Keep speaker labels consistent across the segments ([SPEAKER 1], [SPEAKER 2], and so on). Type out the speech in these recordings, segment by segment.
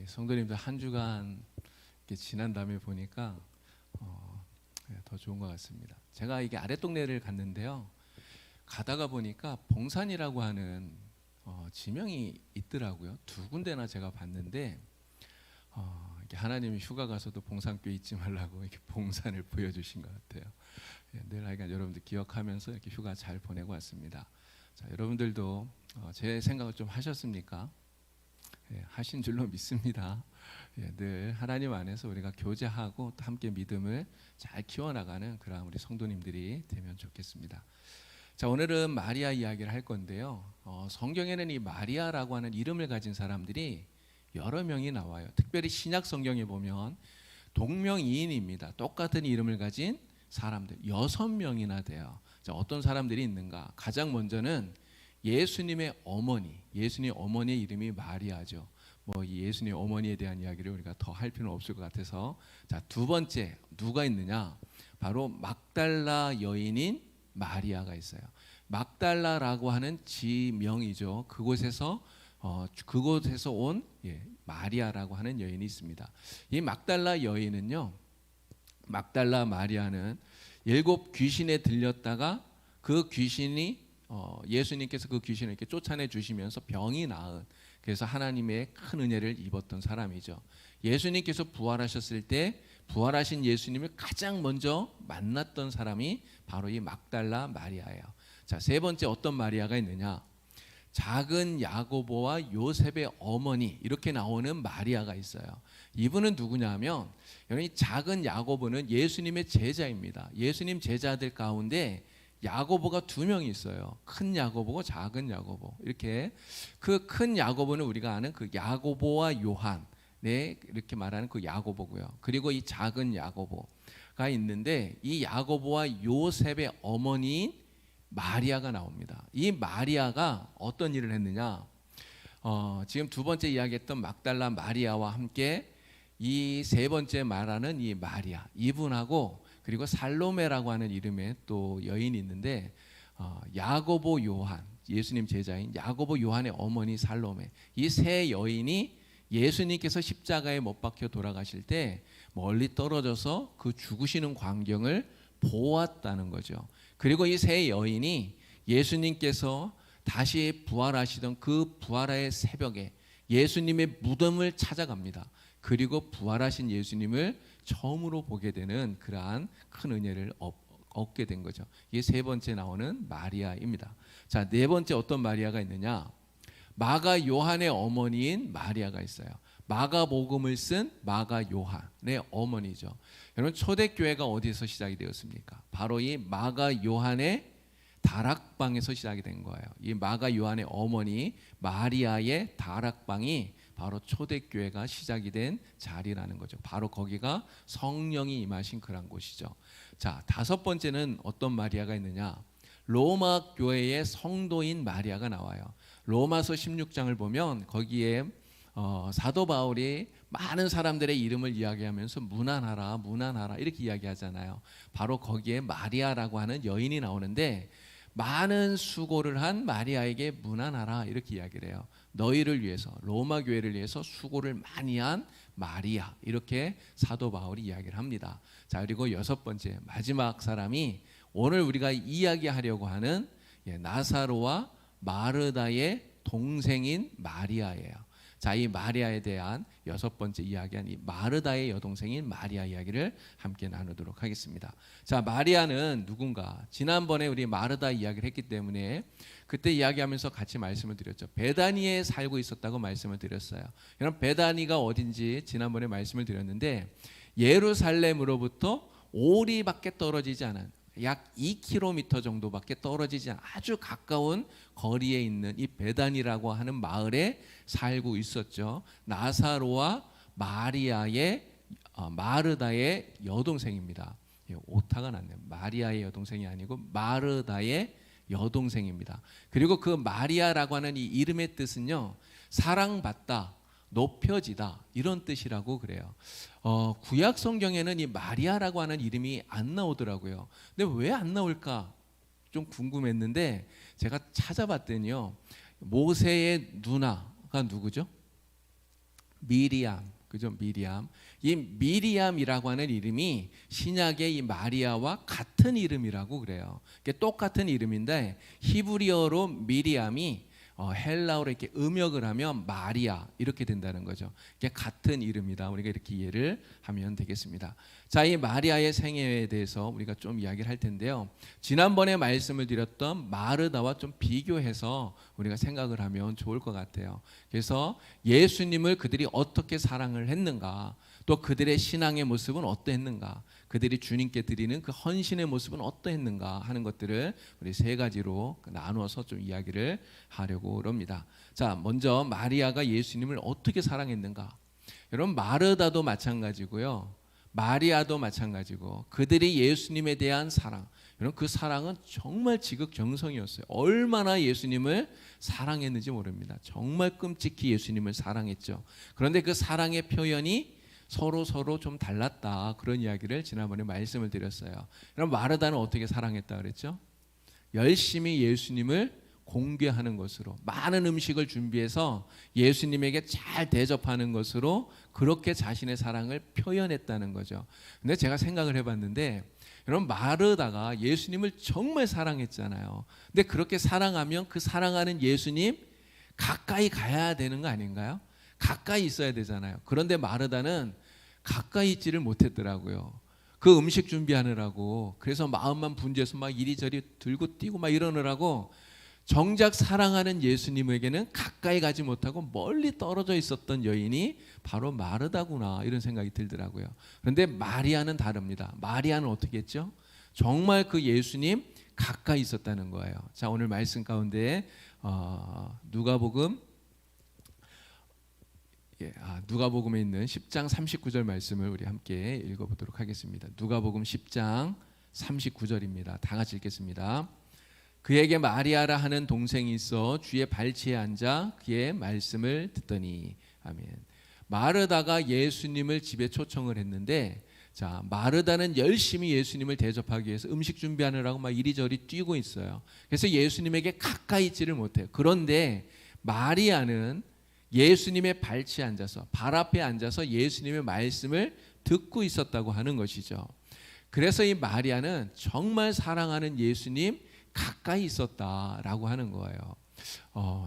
[SPEAKER 1] 성도님들 한 주간 이렇게 지난 다음에 보니까 더 좋은 것 같습니다. 제가 이게 아랫동네를 갔는데요. 가다가 보니까 봉산이라고 하는 지명이 있더라고요. 두 군데나 제가 봤는데 이렇게 하나님이 휴가 가서도 봉산교회 잊지 말라고 이렇게 봉산을 보여주신 것 같아요. 늘 하여간 여러분들 기억하면서 이렇게 휴가 잘 보내고 왔습니다. 자, 여러분들도 제 생각을 좀 하셨습니까? 하신 줄로 믿습니다. 늘 하나님 안에서 우리가 교제하고 또 함께 믿음을 잘 키워나가는 그런 우리 성도님들이 되면 좋겠습니다. 자, 오늘은 마리아 이야기를 할 건데요. 성경에는 이 마리아라고 하는 이름을 가진 사람들이 여러 명이 나와요. 특별히 신약 성경에 보면 동명이인입니다. 똑같은 이름을 가진 사람들 6명이나 돼요. 자, 어떤 사람들이 있는가? 가장 먼저는 예수님의 어머니, 예수님 어머니의 이름이 마리아죠. 이 예수님 어머니에 대한 이야기를 우리가 더 할 필요는 없을 것 같아서, 자, 두 번째 누가 있느냐? 바로 막달라 여인인 마리아가 있어요. 막달라라고 하는 지명이죠. 그곳에서 온 마리아라고 하는 여인이 있습니다. 이 막달라 여인은요, 막달라 마리아는 7 귀신에 들렸다가 그 귀신이 예수님께서 그 귀신을 이렇게 쫓아내 주시면서 병이 나은, 그래서 하나님의 큰 은혜를 입었던 사람이죠. 예수님께서 부활하셨을 때 부활하신 예수님을 가장 먼저 만났던 사람이 바로 이 막달라 마리아예요. 자, 세 번째 어떤 마리아가 있느냐? 작은 야고보와 요셉의 어머니, 이렇게 나오는 마리아가 있어요. 이분은 누구냐면, 여러분, 이 작은 야고보는 예수님의 제자입니다. 예수님 제자들 가운데 야고보가 2명이 있어요. 큰 야고보고 작은 야고보. 이렇게 그 큰 야고보는 우리가 아는 그 야고보와 요한, 이렇게 말하는 그 야고보고요. 그리고 이 작은 야고보가 있는데, 이 야고보와 요셉의 어머니인 마리아가 나옵니다. 이 마리아가 어떤 일을 했느냐? 지금 두 번째 이야기했던 막달라 마리아와 함께 이 세 번째 말하는 이 마리아, 이분하고 그리고 살로메라고 하는 이름의 또 여인이 있는데, 야고보 요한, 예수님 제자인 야고보 요한의 어머니 살로메, 이 세 여인이 예수님께서 십자가에 못 박혀 돌아가실 때 멀리 떨어져서 그 죽으시는 광경을 보았다는 거죠. 그리고 이 세 여인이 예수님께서 다시 부활하시던 그 부활의 새벽에 예수님의 무덤을 찾아갑니다. 그리고 부활하신 예수님을 처음으로 보게 되는 그러한 큰 은혜를 얻게 된 거죠. 이게 세 번째 나오는 마리아입니다. 자, 네 번째 어떤 마리아가 있느냐? 마가 요한의 어머니인 마리아가 있어요. 마가복음을 쓴 마가 요한의 어머니죠. 여러분, 초대교회가 어디서 시작이 되었습니까? 바로 이 마가 요한의 다락방에서 시작이 된 거예요. 이 마가 요한의 어머니 마리아의 다락방이 바로 초대교회가 시작이 된 자리라는 거죠. 바로 거기가 성령이 임하신 그런 곳이죠. 자, 다섯 번째는 어떤 마리아가 있느냐? 로마 교회의 성도인 마리아가 나와요. 로마서 16장을 보면 거기에 사도 바울이 많은 사람들의 이름을 이야기하면서 문안하라, 문안하라 이렇게 이야기하잖아요. 바로 거기에 마리아라고 하는 여인이 나오는데, 많은 수고를 한 마리아에게 문안하라 이렇게 이야기를 해요. 너희를 위해서, 로마 교회를 위해서 수고를 많이 한 마리아, 이렇게 사도 바울이 이야기를 합니다. 자, 그리고 여섯 번째 마지막 사람이 오늘 우리가 이야기하려고 하는 나사로와 마르다의 동생인 마리아예요. 자, 이 마리아에 대한 여섯 번째 이야기한 이 마르다의 여동생인 마리아 이야기를 함께 나누도록 하겠습니다. 자, 마리아는 누군가? 지난번에 우리 마르다 이야기를 했기 때문에 그때 이야기하면서 같이 말씀을 드렸죠. 베다니에 살고 있었다고 말씀을 드렸어요. 여러분, 베다니가 어딘지 지난번에 말씀을 드렸는데, 예루살렘으로부터 오리밖에 떨어지지 않은, 약 2km 정도밖에 떨어지지 않은 아주 가까운 거리에 있는 이 베단이라고 하는 마을에 살고 있었죠. 나사로와 마르다의 여동생입니다. 오타가 났네요. 마리아의 여동생이 아니고 마르다의 여동생입니다. 그리고 그 마리아라고 하는 이 이름의 뜻은요, 사랑받다, 높여지다, 이런 뜻이라고 그래요. 구약 성경에는 이 마리아라고 하는 이름이 안 나오더라고요. 근데 왜 안 나올까 좀 궁금했는데, 제가 찾아봤더니요, 모세의 누나가 누구죠? 미리암, 그죠? 미리암. 이 미리암이라고 하는 이름이 신약의 이 마리아와 같은 이름이라고 그래요. 이게 똑같은 이름인데 히브리어로 미리암이 헬라어로 이렇게 음역을 하면 마리아 이렇게 된다는 거죠. 이게 같은 이름이다. 우리가 이렇게 이해를 하면 되겠습니다. 자, 이 마리아의 생애에 대해서 우리가 좀 이야기를 할 텐데요. 지난번에 말씀을 드렸던 마르다와 좀 비교해서 우리가 생각을 하면 좋을 것 같아요. 그래서 예수님을 그들이 어떻게 사랑을 했는가, 또 그들의 신앙의 모습은 어떠했는가, 그들이 주님께 드리는 그 헌신의 모습은 어떠했는가 하는 것들을 우리 세 가지로 나누어서 좀 이야기를 하려고 합니다. 자, 먼저 마리아가 예수님을 어떻게 사랑했는가. 여러분, 마르다도 마찬가지고요, 마리아도 마찬가지고, 그들이 예수님에 대한 사랑, 여러분 그 사랑은 정말 지극정성이었어요. 얼마나 예수님을 사랑했는지 모릅니다. 정말 끔찍히 예수님을 사랑했죠. 그런데 그 사랑의 표현이 서로 좀 달랐다, 그런 이야기를 지난번에 말씀을 드렸어요. 그럼 마르다는 어떻게 사랑했다 그랬죠? 열심히 예수님을 공개하는 것으로, 많은 음식을 준비해서 예수님에게 잘 대접하는 것으로 그렇게 자신의 사랑을 표현했다는 거죠. 근데 제가 생각을 해봤는데, 여러분 마르다가 예수님을 정말 사랑했잖아요. 근데 그렇게 사랑하면 그 사랑하는 예수님 가까이 가야 되는 거 아닌가요? 가까이 있어야 되잖아요. 그런데 마르다는 가까이 있지를 못했더라고요. 그 음식 준비하느라고, 그래서 마음만 분주해서 막 이리저리 들고 뛰고 막 이러느라고 정작 사랑하는 예수님에게는 가까이 가지 못하고 멀리 떨어져 있었던 여인이 바로 마르다구나, 이런 생각이 들더라고요. 그런데 마리아는 다릅니다. 마리아는 어떻게 했죠? 정말 그 예수님 가까이 있었다는 거예요. 자, 오늘 말씀 가운데 누가복음에 있는 10장 39절 말씀을 우리 함께 읽어보도록 하겠습니다. 누가복음 10장 39절입니다. 다 같이 읽겠습니다. 그에게 마리아라 하는 동생이 있어 주의 발치에 앉아 그의 말씀을 듣더니. 아멘. 마르다가 예수님을 집에 초청을 했는데, 자, 마르다는 열심히 예수님을 대접하기 위해서 음식 준비하느라고 막 이리저리 뛰고 있어요. 그래서 예수님에게 가까이 있지를 못해요. 그런데 마리아는 예수님의 발치에 앉아서, 발 앞에 앉아서 예수님의 말씀을 듣고 있었다고 하는 것이죠. 그래서 이 마리아는 정말 사랑하는 예수님 가까이 있었다라고 하는 거예요.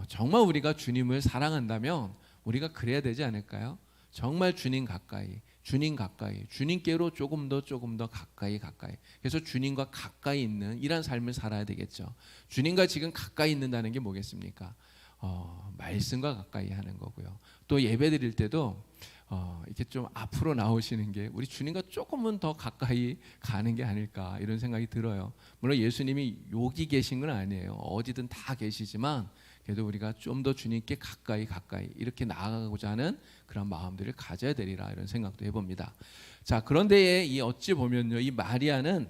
[SPEAKER 1] 정말 우리가 주님을 사랑한다면 우리가 그래야 되지 않을까요? 정말 주님 가까이, 주님께로 조금 더 가까이. 그래서 주님과 가까이 있는 이런 삶을 살아야 되겠죠. 주님과 지금 가까이 있는다는 게 뭐겠습니까? 말씀과 가까이 하는 거고요. 또 예배 드릴 때도 이렇게 좀 앞으로 나오시는 게 우리 주님과 조금은 더 가까이 가는 게 아닐까, 이런 생각이 들어요. 물론 예수님이 여기 계신 건 아니에요. 어디든 다 계시지만 그래도 우리가 좀 더 주님께 가까이 이렇게 나아가고자 하는 그런 마음들을 가져야 되리라, 이런 생각도 해봅니다. 자, 그런데 이 어찌 보면요, 이 마리아는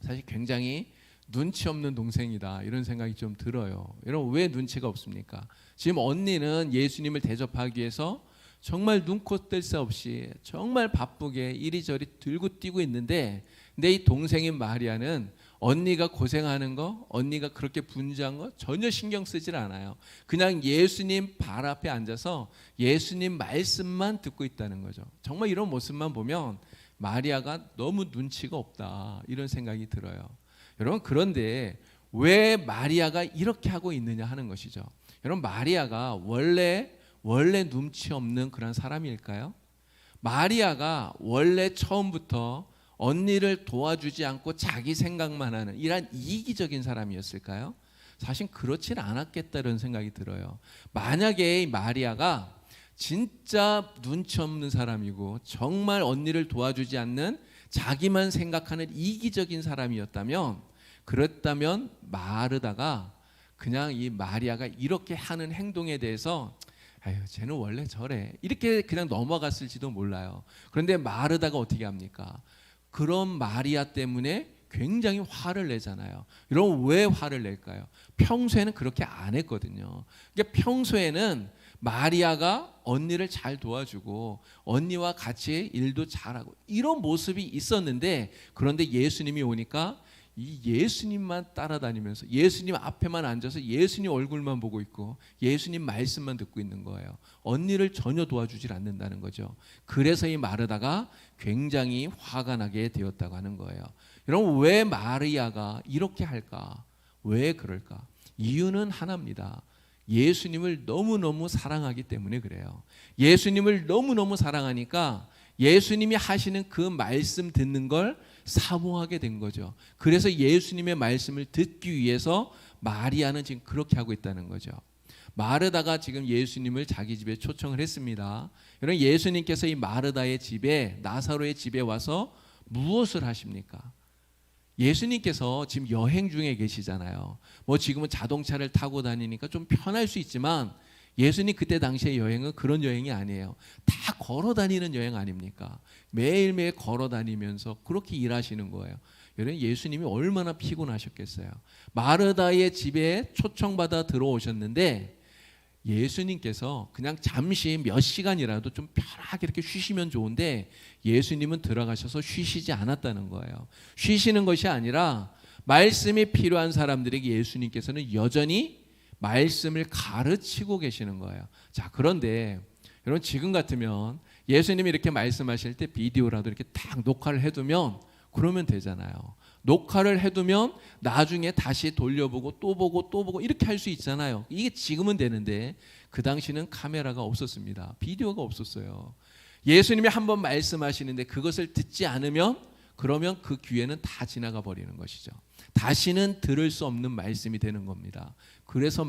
[SPEAKER 1] 사실 굉장히 눈치 없는 동생이다, 이런 생각이 좀 들어요. 여러분, 왜 눈치가 없습니까? 지금 언니는 예수님을 대접하기 위해서 정말 눈코 뜰 새 없이 정말 바쁘게 이리저리 들고 뛰고 있는데, 근데 이 동생인 마리아는 언니가 고생하는 거, 언니가 그렇게 분주한 거 전혀 신경 쓰질 않아요. 그냥 예수님 발 앞에 앉아서 예수님 말씀만 듣고 있다는 거죠. 정말 이런 모습만 보면 마리아가 너무 눈치가 없다, 이런 생각이 들어요. 여러분, 그런데 왜 마리아가 이렇게 하고 있느냐 하는 것이죠. 여러분, 마리아가 원래 눈치 없는 그런 사람일까요? 마리아가 원래 처음부터 언니를 도와주지 않고 자기 생각만 하는 이런 이기적인 사람이었을까요? 사실 그렇진 않았겠다는 생각이 들어요. 만약에 마리아가 진짜 눈치 없는 사람이고 정말 언니를 도와주지 않는 자기만 생각하는 이기적인 사람이었다면, 그렇다면 마르다가 그냥 이 마리아가 이렇게 하는 행동에 대해서 아유, 쟤는 원래 저래, 이렇게 그냥 넘어갔을지도 몰라요. 그런데 마르다가 어떻게 합니까? 그런 마리아 때문에 굉장히 화를 내잖아요. 여러분, 왜 화를 낼까요? 평소에는 그렇게 안 했거든요. 그러니까 평소에는 마리아가 언니를 잘 도와주고 언니와 같이 일도 잘하고 이런 모습이 있었는데, 그런데 예수님이 오니까 이 예수님만 따라다니면서 예수님 앞에만 앉아서 예수님 얼굴만 보고 있고 예수님 말씀만 듣고 있는 거예요. 언니를 전혀 도와주질 않는다는 거죠. 그래서 이 마르다가 굉장히 화가 나게 되었다고 하는 거예요. 여러분, 왜 마리아가 이렇게 할까? 왜 그럴까? 이유는 하나입니다. 예수님을 너무너무 사랑하기 때문에 그래요. 예수님을 너무너무 사랑하니까 예수님이 하시는 그 말씀 듣는 걸 사모하게 된 거죠. 그래서 예수님의 말씀을 듣기 위해서 마리아는 지금 그렇게 하고 있다는 거죠. 마르다가 지금 예수님을 자기 집에 초청을 했습니다. 여러분, 예수님께서 이 마르다의 집에, 나사로의 집에 와서 무엇을 하십니까? 예수님께서 지금 여행 중에 계시잖아요. 뭐 지금은 자동차를 타고 다니니까 좀 편할 수 있지만 예수님 그때 당시의 여행은 그런 여행이 아니에요. 다 걸어 다니는 여행 아닙니까? 매일매일 걸어 다니면서 그렇게 일하시는 거예요. 여러분, 예수님이 얼마나 피곤하셨겠어요. 마르다의 집에 초청받아 들어오셨는데 예수님께서 그냥 잠시 몇 시간이라도 좀 편하게 이렇게 쉬시면 좋은데 예수님은 들어가셔서 쉬시지 않았다는 거예요. 쉬시는 것이 아니라 말씀이 필요한 사람들에게 예수님께서는 여전히 말씀을 가르치고 계시는 거예요. 자, 그런데 여러분, 지금 같으면 예수님이 이렇게 말씀하실 때 비디오라도 이렇게 딱 녹화를 해두면 그러면 되잖아요. 녹화를 해두면 나중에 다시 돌려보고 또 보고 또 보고 이렇게 할 수 있잖아요. 이게 지금은 되는데 그 당시는 카메라가 없었습니다. 비디오가 없었어요. 예수님이 한번 말씀하시는데 그것을 듣지 않으면 그러면 그 기회는 다 지나가 버리는 것이죠. 다시는 들을 수 없는 말씀이 되는 겁니다. 그래서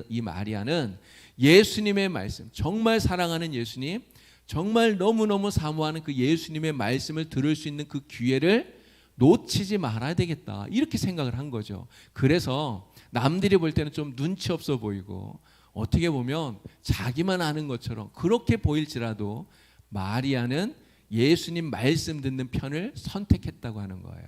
[SPEAKER 1] 이 마리아는 예수님의 말씀, 정말 사랑하는 예수님, 정말 너무너무 사모하는 그 예수님의 말씀을 들을 수 있는 그 기회를 놓치지 말아야 되겠다, 이렇게 생각을 한 거죠. 그래서 남들이 볼 때는 좀 눈치 없어 보이고 어떻게 보면 자기만 아는 것처럼 그렇게 보일지라도 마리아는 예수님 말씀 듣는 편을 선택했다고 하는 거예요.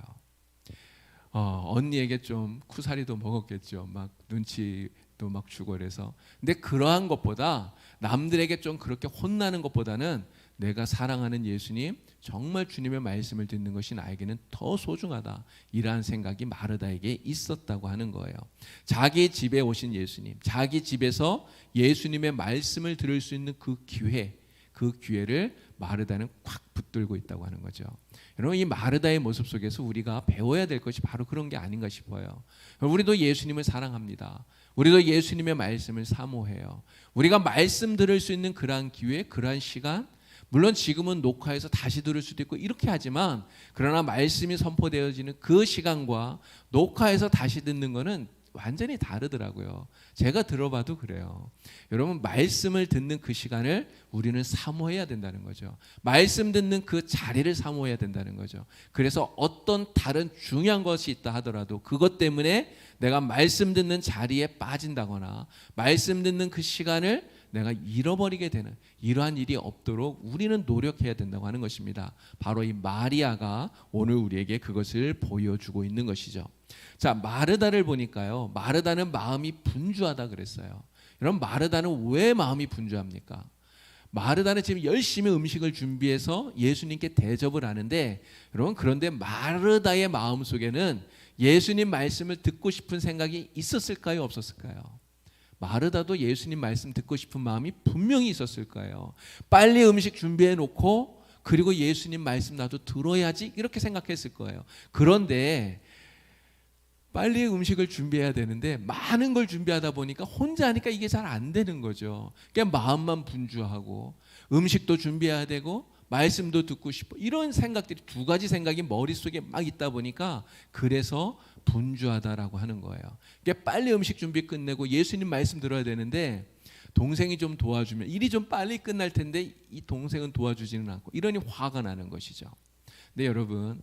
[SPEAKER 1] 언니에게 좀 쿠사리도 먹었겠죠. 막 눈치도 막 주고 그래서. 근데 그러한 것보다 남들에게 좀 그렇게 혼나는 것보다는 내가 사랑하는 예수님, 정말 주님의 말씀을 듣는 것이 나에게는 더 소중하다, 이러한 생각이 마르다에게 있었다고 하는 거예요. 자기 집에 오신 예수님, 자기 집에서 예수님의 말씀을 들을 수 있는 그 기회를 마르다는 꽉 붙들고 있다고 하는 거죠. 여러분, 이 마르다의 모습 속에서 우리가 배워야 될 것이 바로 그런 게 아닌가 싶어요. 우리도 예수님을 사랑합니다. 우리도 예수님의 말씀을 사모해요. 우리가 말씀 들을 수 있는 그러한 기회, 그러한 시간, 물론 지금은 녹화해서 다시 들을 수도 있고 이렇게 하지만, 그러나 말씀이 선포되어지는 그 시간과 녹화해서 다시 듣는 거는 완전히 다르더라고요. 제가 들어봐도 그래요. 여러분, 말씀을 듣는 그 시간을 우리는 사모해야 된다는 거죠. 말씀 듣는 그 자리를 사모해야 된다는 거죠. 그래서 어떤 다른 중요한 것이 있다 하더라도 그것 때문에 내가 말씀 듣는 자리에 빠진다거나 말씀 듣는 그 시간을 내가 잃어버리게 되는 이러한 일이 없도록 우리는 노력해야 된다고 하는 것입니다. 바로 이 마리아가 오늘 우리에게 그것을 보여주고 있는 것이죠. 자, 마르다를 보니까요, 마르다는 마음이 분주하다 그랬어요. 여러분, 마르다는 왜 마음이 분주합니까? 마르다는 지금 열심히 음식을 준비해서 예수님께 대접을 하는데, 여러분, 그런데 마르다의 마음 속에는 예수님 말씀을 듣고 싶은 생각이 있었을까요, 없었을까요? 마르다도 예수님 말씀 듣고 싶은 마음이 분명히 있었을 거예요. 빨리 음식 준비해 놓고 그리고 예수님 말씀 나도 들어야지, 이렇게 생각했을 거예요. 그런데 빨리 음식을 준비해야 되는데 많은 걸 준비하다 보니까 혼자 하니까 이게 잘 안 되는 거죠. 그냥 마음만 분주하고 음식도 준비해야 되고 말씀도 듣고 싶어, 이런 생각들이, 두 가지 생각이 머릿속에 막 있다 보니까 그래서 분주하다라고 하는 거예요. 그러니까 빨리 음식 준비 끝내고 예수님 말씀 들어야 되는데 동생이 좀 도와주면 일이 좀 빨리 끝날 텐데 이 동생은 도와주지는 않고, 이러니 화가 나는 것이죠. 근데 여러분,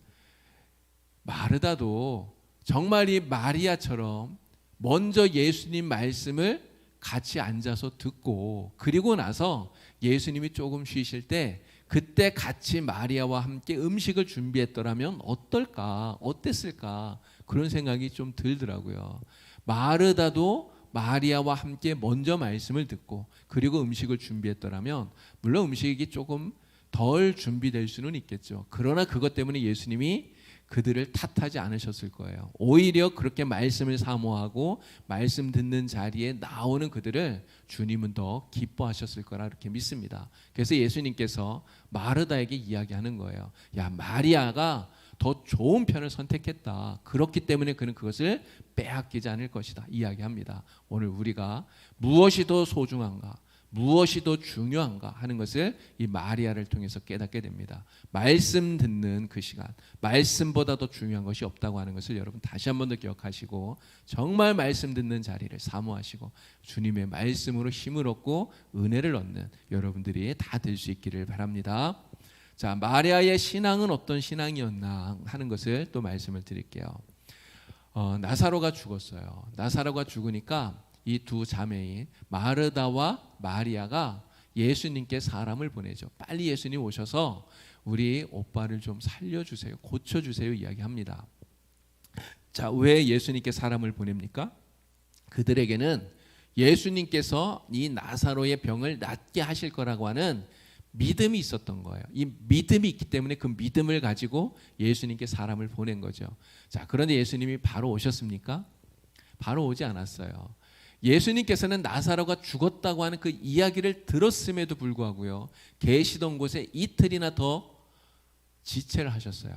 [SPEAKER 1] 마르다도 정말 이 마리아처럼 먼저 예수님 말씀을 같이 앉아서 듣고 그리고 나서 예수님이 조금 쉬실 때 그때 같이 마리아와 함께 음식을 준비했더라면 어떨까, 어땠을까, 그런 생각이 좀 들더라고요. 마르다도 마리아와 함께 먼저 말씀을 듣고 그리고 음식을 준비했더라면 물론 음식이 조금 덜 준비될 수는 있겠죠. 그러나 그것 때문에 예수님이 그들을 탓하지 않으셨을 거예요. 오히려 그렇게 말씀을 사모하고 말씀 듣는 자리에 나오는 그들을 주님은 더 기뻐하셨을 거라 이렇게 믿습니다. 그래서 예수님께서 마르다에게 이야기하는 거예요. 야, 마리아가 더 좋은 편을 선택했다. 그렇기 때문에 그는 그것을 빼앗기지 않을 것이다. 이야기합니다. 오늘 우리가 무엇이 더 소중한가, 무엇이 더 중요한가 하는 것을 이 마리아를 통해서 깨닫게 됩니다. 말씀 듣는 그 시간, 말씀보다 더 중요한 것이 없다고 하는 것을 여러분 다시 한 번 더 기억하시고 정말 말씀 듣는 자리를 사모하시고 주님의 말씀으로 힘을 얻고 은혜를 얻는 여러분들이 다 될 수 있기를 바랍니다. 자, 마리아의 신앙은 어떤 신앙이었나 하는 것을 또 말씀을 드릴게요. 나사로가 죽었어요. 나사로가 죽으니까 이 두 자매인 마르다와 마리아가 예수님께 사람을 보내죠. 빨리 예수님 오셔서 우리 오빠를 좀 살려주세요, 고쳐주세요 이야기합니다. 자, 왜 예수님께 사람을 보냅니까? 그들에게는 예수님께서 이 나사로의 병을 낫게 하실 거라고 하는 믿음이 있었던 거예요. 이 믿음이 있기 때문에 그 믿음을 가지고 예수님께 사람을 보낸 거죠. 자, 그런데 예수님이 바로 오셨습니까? 바로 오지 않았어요. 예수님께서는 나사로가 죽었다고 하는 그 이야기를 들었음에도 불구하고요, 계시던 곳에 이틀이나 더 지체를 하셨어요.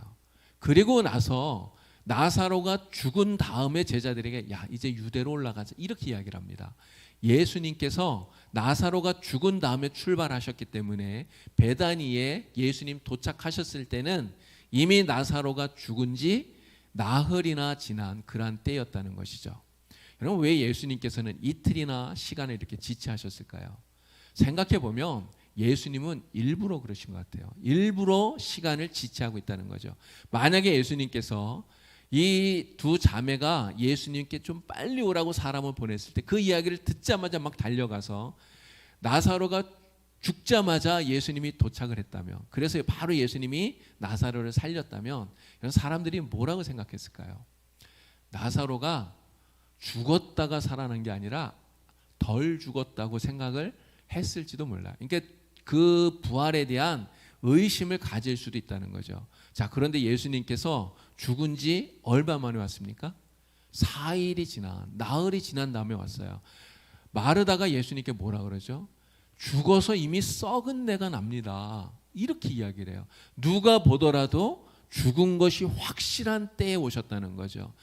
[SPEAKER 1] 그리고 나서 나사로가 죽은 다음에 제자들에게 야, 이제 유대로 올라가자 이렇게 이야기를 합니다. 예수님께서 나사로가 죽은 다음에 출발하셨기 때문에 베다니에 예수님 도착하셨을 때는 이미 나사로가 죽은 지 나흘이나 지난 그러한 때였다는 것이죠. 여러분, 왜 예수님께서는 이틀이나 시간을 이렇게 지체하셨을까요? 생각해 보면 예수님은 일부러 그러신 것 같아요. 일부러 시간을 지체하고 있다는 거죠. 만약에 예수님께서 이 두 자매가 예수님께 좀 빨리 오라고 사람을 보냈을 때 그 이야기를 듣자마자 막 달려가서 나사로가 죽자마자 예수님이 도착을 했다면, 그래서 바로 예수님이 나사로를 살렸다면 사람들이 뭐라고 생각했을까요? 나사로가 죽었다가 살아난 게 아니라 덜 죽었다고 생각을 했을지도 몰라요. 그러니까 그 부활에 대한 의심을 가질 수도 있다는 거죠. 자, 그런데 예수님께서 죽은 지 얼마 만에 왔습니까? 4일이 지난, 나흘이 지난 다음에 왔어요. 마르다가 예수님께 뭐라 그러죠? 죽어서 이미 썩은 내가 납니다. 이렇게 이야기를 해요. 누가 보더라도 죽은 것이 확실한 때에 오셨다는 거죠.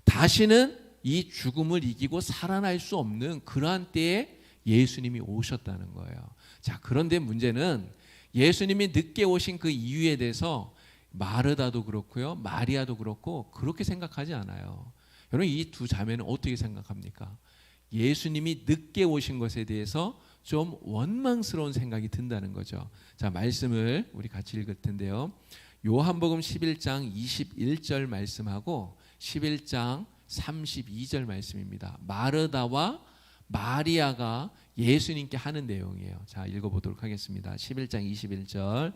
[SPEAKER 1] 다시는 이 죽음을 이기고 살아날 수 없는 그러한 때에 예수님이 오셨다는 거예요. 자, 그런데 문제는 예수님이 늦게 오신 그 이유에 대해서 마르다도 그렇고요, 마리아도 그렇고 그렇게 생각하지 않아요. 여러분, 이 두 자매는 어떻게 생각합니까? 예수님이 늦게 오신 것에 대해서 좀 원망스러운 생각이 든다는 거죠. 자, 말씀을 우리 같이 읽을 텐데요. 요한복음 11장 21절 말씀하고 11장 32절 말씀입니다. 마르다와 마리아가 예수님께 하는 내용이에요. 자, 읽어보도록 하겠습니다. 11장 21절.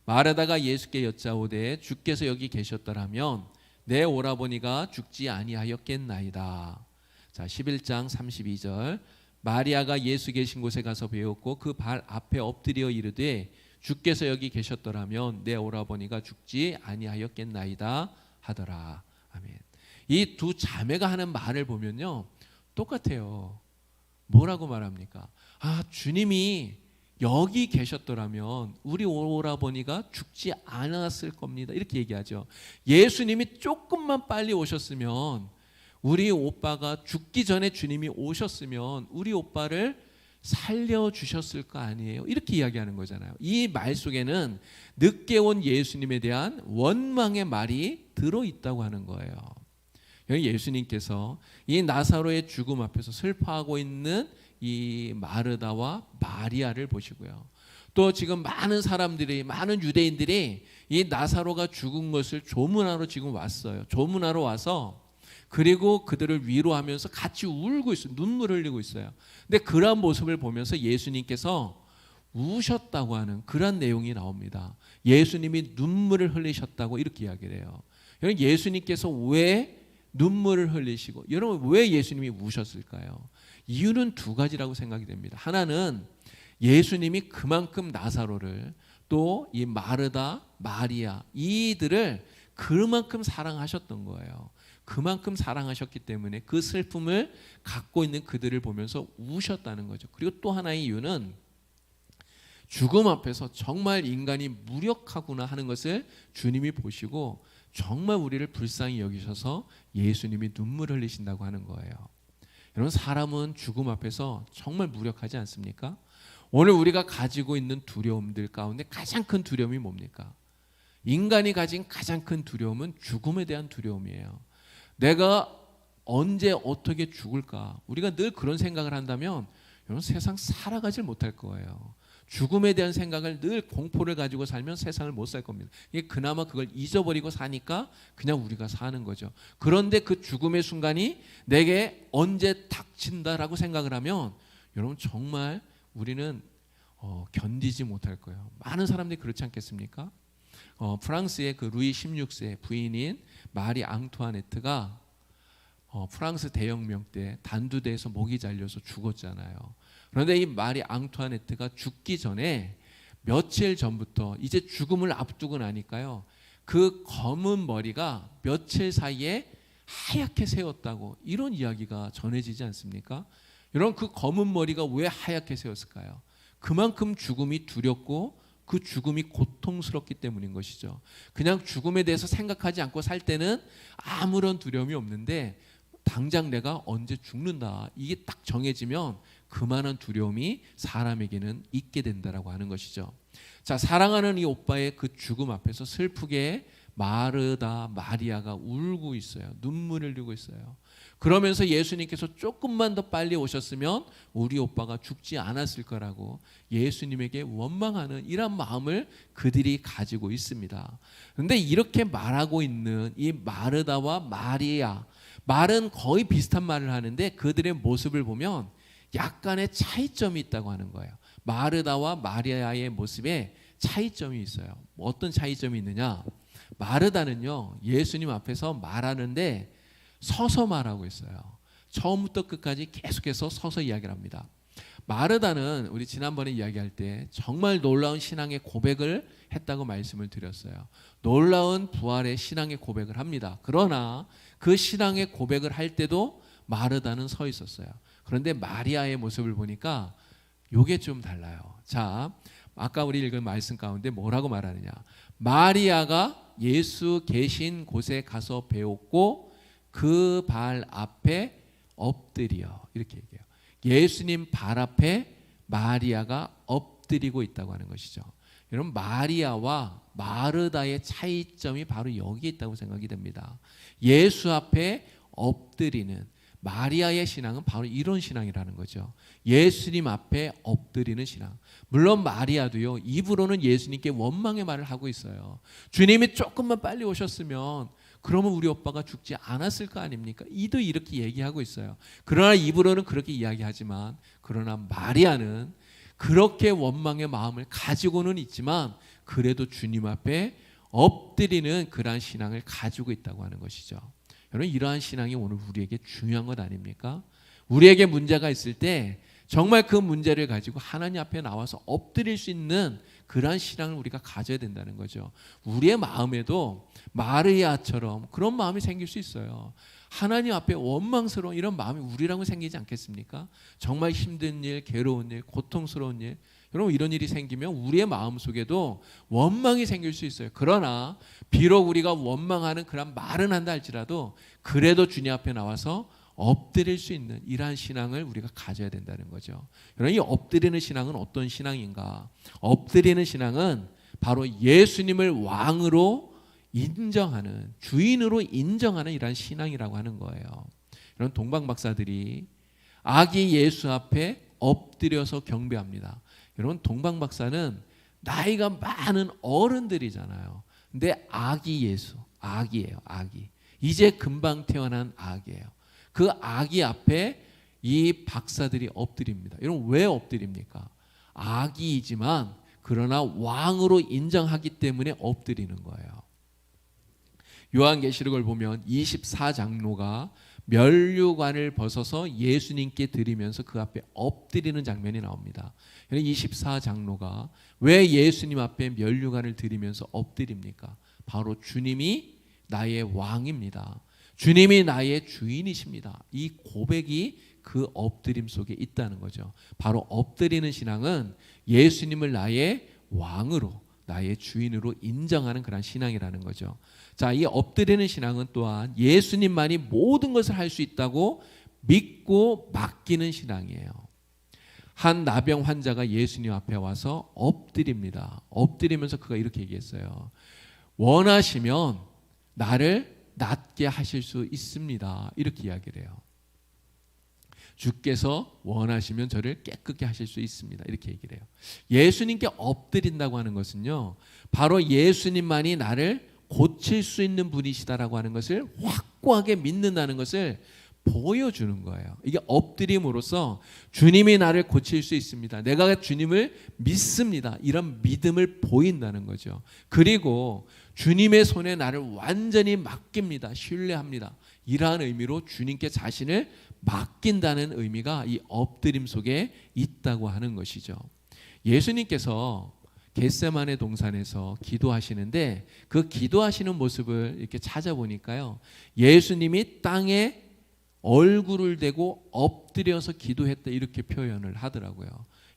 [SPEAKER 1] 마르다가 예수께 여짜오되 주께서 여기 계셨더라면 내 오라버니가 죽지 아니하였겠나이다. 자, 11장 32절. 마리아가 예수 계신 곳에 가서 배웠고 그 발 앞에 엎드려 이르되 주께서 여기 계셨더라면 내 오라버니가 죽지 아니하였겠나이다 하더라. 아멘. 이 두 자매가 하는 말을 보면요, 똑같아요. 뭐라고 말합니까? 아, 주님이 여기 계셨더라면 우리 오라버니가 죽지 않았을 겁니다. 이렇게 얘기하죠. 예수님이 조금만 빨리 오셨으면, 우리 오빠가 죽기 전에 주님이 오셨으면 우리 오빠를 살려주셨을 거 아니에요? 이렇게 이야기하는 거잖아요. 이 말 속에는 늦게 온 예수님에 대한 원망의 말이 들어있다고 하는 거예요. 여기 예수님께서 이 나사로의 죽음 앞에서 슬퍼하고 있는 이 마르다와 마리아를 보시고요, 또 지금 많은 사람들이, 많은 유대인들이 이 나사로가 죽은 것을 조문하러 지금 왔어요. 조문하러 와서 그리고 그들을 위로하면서 같이 울고 있어요. 눈물 흘리고 있어요. 근데 그러한 모습을 보면서 예수님께서 우셨다고 하는 그런 내용이 나옵니다. 예수님이 눈물을 흘리셨다고 이렇게 이야기를 해요. 여러분, 예수님께서 왜 눈물을 흘리시고, 여러분 왜 예수님이 우셨을까요? 이유는 두 가지라고 생각이 됩니다. 하나는 예수님이 그만큼 나사로를, 또 이 마르다, 마리아 이들을 그만큼 사랑하셨던 거예요. 그만큼 사랑하셨기 때문에 그 슬픔을 갖고 있는 그들을 보면서 우셨다는 거죠. 그리고 또 하나의 이유는 죽음 앞에서 정말 인간이 무력하구나 하는 것을 주님이 보시고 정말 우리를 불쌍히 여기셔서 예수님이 눈물을 흘리신다고 하는 거예요. 여러분, 사람은 죽음 앞에서 정말 무력하지 않습니까? 오늘 우리가 가지고 있는 두려움들 가운데 가장 큰 두려움이 뭡니까? 인간이 가진 가장 큰 두려움은 죽음에 대한 두려움이에요. 내가 언제 어떻게 죽을까? 우리가 늘 그런 생각을 한다면 여러분, 세상 살아가질 못할 거예요. 죽음에 대한 생각을 늘 공포를 가지고 살면 세상을 못 살 겁니다. 이게 그나마 그걸 잊어버리고 사니까 그냥 우리가 사는 거죠. 그런데 그 죽음의 순간이 내게 언제 닥친다라고 생각을 하면 여러분, 정말 우리는 견디지 못할 거예요. 많은 사람들이 그렇지 않겠습니까? 프랑스의 그 루이 16세 부인인 마리 앙투아네트가 프랑스 대혁명 때 단두대에서 목이 잘려서 죽었잖아요. 그런데 이 마리 앙투아네트가 죽기 전에 며칠 전부터 이제 죽음을 앞두고 나니까요, 그 검은 머리가 며칠 사이에 하얗게 새었다고, 이런 이야기가 전해지지 않습니까? 여러분, 그 검은 머리가 왜 하얗게 새었을까요? 그만큼 죽음이 두렵고 그 죽음이 고통스럽기 때문인 것이죠. 그냥 죽음에 대해서 생각하지 않고 살 때는 아무런 두려움이 없는데 당장 내가 언제 죽는다, 이게 딱 정해지면 그만한 두려움이 사람에게는 있게 된다라고 하는 것이죠. 자, 사랑하는 이 오빠의 그 죽음 앞에서 슬프게 마르다 마리아가 울고 있어요. 눈물을 흘리고 있어요. 그러면서 예수님께서 조금만 더 빨리 오셨으면 우리 오빠가 죽지 않았을 거라고 예수님에게 원망하는 이런 마음을 그들이 가지고 있습니다. 그런데 이렇게 말하고 있는 이 마르다와 마리아, 말은 거의 비슷한 말을 하는데 그들의 모습을 보면 약간의 차이점이 있다고 하는 거예요. 마르다와 마리아의 모습에 차이점이 있어요. 어떤 차이점이 있느냐? 마르다는요, 예수님 앞에서 말하는데 서서 말하고 있어요. 처음부터 끝까지 계속해서 서서 이야기를 합니다. 마르다는 우리 지난번에 이야기할 때 정말 놀라운 신앙의 고백을 했다고 말씀을 드렸어요. 놀라운 부활의 신앙의 고백을 합니다. 그러나 그 신앙의 고백을 할 때도 마르다는 서 있었어요. 그런데 마리아의 모습을 보니까 이게 좀 달라요. 자, 아까 우리 읽은 말씀 가운데 뭐라고 말하느냐? 마리아가 예수 계신 곳에 가서 배웠고 그 발 앞에 엎드려, 이렇게 얘기해요. 예수님 발 앞에 마리아가 엎드리고 있다고 하는 것이죠. 여러분, 마리아와 마르다의 차이점이 바로 여기에 있다고 생각이 됩니다. 예수 앞에 엎드리는 마리아의 신앙은 바로 이런 신앙이라는 거죠. 예수님 앞에 엎드리는 신앙. 물론 마리아도요, 입으로는 예수님께 원망의 말을 하고 있어요. 주님이 조금만 빨리 오셨으면 그러면 우리 오빠가 죽지 않았을 거 아닙니까? 이도 이렇게 얘기하고 있어요. 그러나 입으로는 그렇게 이야기하지만, 그러나 마리아는 그렇게 원망의 마음을 가지고는 있지만 그래도 주님 앞에 엎드리는 그러한 신앙을 가지고 있다고 하는 것이죠. 여러분, 이러한 신앙이 오늘 우리에게 중요한 것 아닙니까? 우리에게 문제가 있을 때 정말 그 문제를 가지고 하나님 앞에 나와서 엎드릴 수 있는 그러한 신앙을 우리가 가져야 된다는 거죠. 우리의 마음에도 마리아처럼 그런 마음이 생길 수 있어요. 하나님 앞에 원망스러운 이런 마음이 우리라고 생기지 않겠습니까? 정말 힘든 일, 괴로운 일, 고통스러운 일, 여러분, 이런 일이 생기면 우리의 마음속에도 원망이 생길 수 있어요. 그러나 비록 우리가 원망하는 그런 말은 한다 할지라도 그래도 주님 앞에 나와서 엎드릴 수 있는 이러한 신앙을 우리가 가져야 된다는 거죠. 여러분, 이 엎드리는 신앙은 어떤 신앙인가? 엎드리는 신앙은 바로 예수님을 왕으로 인정하는, 주인으로 인정하는 이러한 신앙이라고 하는 거예요. 여러분, 동방 박사들이 아기 예수 앞에 엎드려서 경배합니다. 여러분, 동방 박사는 나이가 많은 어른들이잖아요. 근데 아기 예수, 아기예요, 아기. 이제 금방 태어난 아기예요. 그 아기 앞에 이 박사들이 엎드립니다. 여러분, 왜 엎드립니까? 아기이지만 그러나 왕으로 인정하기 때문에 엎드리는 거예요. 요한계시록을 보면 24장로가 면류관을 벗어서 예수님께 드리면서 그 앞에 엎드리는 장면이 나옵니다. 24장로가 왜 예수님 앞에 면류관을 드리면서 엎드립니까? 바로 주님이 나의 왕입니다. 주님이 나의 주인이십니다. 이 고백이 그 엎드림 속에 있다는 거죠. 바로 엎드리는 신앙은 예수님을 나의 왕으로, 나의 주인으로 인정하는 그런 신앙이라는 거죠. 자, 이 엎드리는 신앙은 또한 예수님만이 모든 것을 할 수 있다고 믿고 맡기는 신앙이에요. 한 나병 환자가 예수님 앞에 와서 엎드립니다. 엎드리면서 그가 이렇게 얘기했어요. 원하시면 나를 낫게 하실 수 있습니다. 이렇게 이야기를 해요. 주께서 원하시면 저를 깨끗게 하실 수 있습니다. 이렇게 얘기를 해요. 예수님께 엎드린다고 하는 것은요, 바로 예수님만이 나를 고칠 수 있는 분이시다라고 하는 것을 확고하게 믿는다는 것을 보여주는 거예요. 이게 엎드림으로써 주님이 나를 고칠 수 있습니다. 내가 주님을 믿습니다. 이런 믿음을 보인다는 거죠. 그리고 주님의 손에 나를 완전히 맡깁니다. 신뢰합니다. 이러한 의미로 주님께 자신을 맡긴다는 의미가 이 엎드림 속에 있다고 하는 것이죠. 예수님께서 겟세마네 동산에서 기도하시는데 그 기도하시는 모습을 이렇게 찾아보니까요, 예수님이 땅에 얼굴을 대고 엎드려서 기도했다 이렇게 표현을 하더라고요.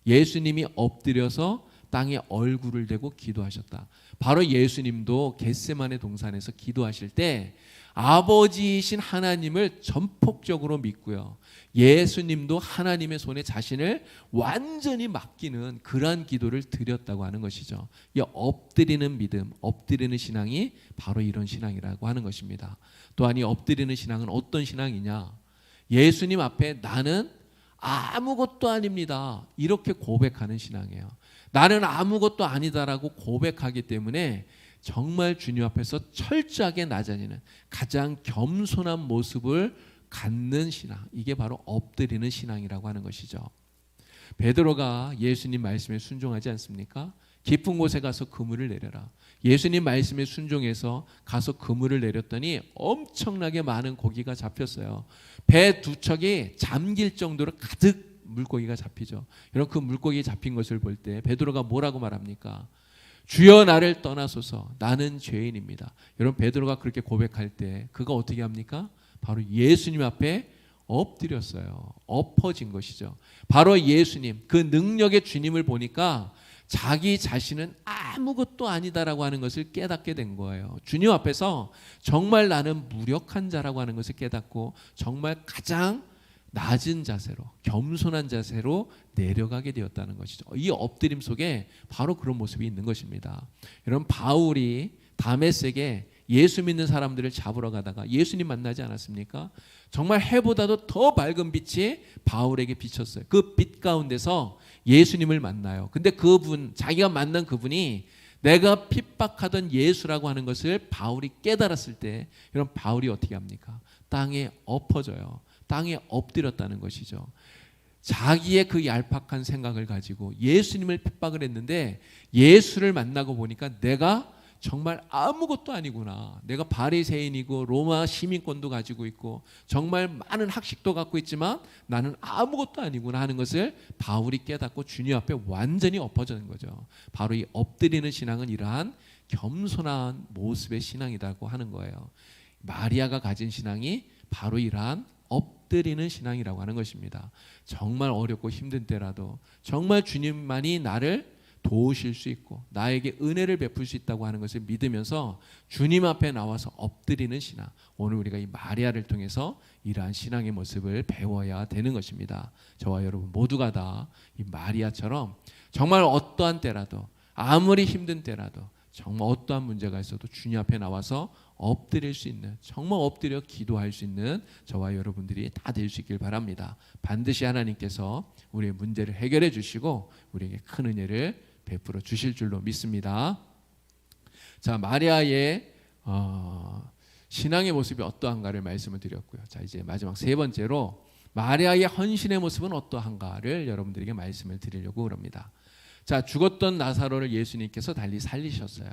[SPEAKER 1] 예수님이 엎드려서 땅에 얼굴을 대고 기도하셨다. 바로 예수님도 겟세마네 동산에서 기도하실 때 아버지이신 하나님을 전폭적으로 믿고요, 예수님도 하나님의 손에 자신을 완전히 맡기는 그러한 기도를 드렸다고 하는 것이죠. 이 엎드리는 믿음, 엎드리는 신앙이 바로 이런 신앙이라고 하는 것입니다. 또한 이 엎드리는 신앙은 어떤 신앙이냐, 예수님 앞에 나는 아무것도 아닙니다 이렇게 고백하는 신앙이에요. 나는 아무것도 아니다라고 고백하기 때문에 정말 주님 앞에서 철저하게 낮아지는 가장 겸손한 모습을 갖는 신앙, 이게 바로 엎드리는 신앙이라고 하는 것이죠. 베드로가 예수님 말씀에 순종하지 않습니까? 깊은 곳에 가서 그물을 내려라. 예수님 말씀에 순종해서 가서 그물을 내렸더니 엄청나게 많은 고기가 잡혔어요. 배 두 척이 잠길 정도로 가득 물고기가 잡히죠. 여러분, 그 물고기 잡힌 것을 볼 때 베드로가 뭐라고 말합니까? 주여 나를 떠나소서, 나는 죄인입니다. 여러분, 베드로가 그렇게 고백할 때 그가 어떻게 합니까? 바로 예수님 앞에 엎드렸어요. 엎어진 것이죠. 바로 예수님, 그 능력의 주님을 보니까 자기 자신은 아무것도 아니다라고 하는 것을 깨닫게 된 거예요. 주님 앞에서 정말 나는 무력한 자라고 하는 것을 깨닫고 정말 가장 낮은 자세로, 겸손한 자세로 내려가게 되었다는 것이죠. 이 엎드림 속에 바로 그런 모습이 있는 것입니다. 여러분, 바울이 다메섹에 예수 믿는 사람들을 잡으러 가다가 예수님 만나지 않았습니까? 정말 해보다도 더 밝은 빛이 바울에게 비쳤어요. 그 빛 가운데서 예수님을 만나요. 근데 그분, 자기가 만난 그분이 내가 핍박하던 예수라고 하는 것을 바울이 깨달았을 때, 여러분, 바울이 어떻게 합니까? 땅에 엎어져요. 땅에 엎드렸다는 것이죠. 자기의 그 얄팍한 생각을 가지고 예수님을 핍박을 했는데 예수를 만나고 보니까 내가 정말 아무것도 아니구나. 내가 바리새인이고 로마 시민권도 가지고 있고 정말 많은 학식도 갖고 있지만 나는 아무것도 아니구나 하는 것을 바울이 깨닫고 주님 앞에 완전히 엎어지는 거죠. 바로 이 엎드리는 신앙은 이러한 겸손한 모습의 신앙이라고 하는 거예요. 마리아가 가진 신앙이 바로 이러한 엎드리는 신앙이라고 하는 것입니다. 정말 어렵고 힘든 때라도 정말 주님만이 나를 도우실 수 있고 나에게 은혜를 베풀 수 있다고 하는 것을 믿으면서 주님 앞에 나와서 엎드리는 신앙, 오늘 우리가 이 마리아를 통해서 이러한 신앙의 모습을 배워야 되는 것입니다. 저와 여러분 모두가 다 이 마리아처럼 정말 어떠한 때라도, 아무리 힘든 때라도, 정말 어떠한 문제가 있어도 주님 앞에 나와서 엎드릴 수 있는, 정말 엎드려 기도할 수 있는 저와 여러분들이 다 될 수 있길 바랍니다. 반드시 하나님께서 우리의 문제를 해결해 주시고 우리에게 큰 은혜를 베풀어 주실 줄로 믿습니다. 자, 마리아의 신앙의 모습이 어떠한가를 말씀을 드렸고요. 자, 이제 마지막 세 번째로 마리아의 헌신의 모습은 어떠한가를 여러분들에게 말씀을 드리려고 합니다. 자, 죽었던 나사로를 예수님께서 달리 살리셨어요.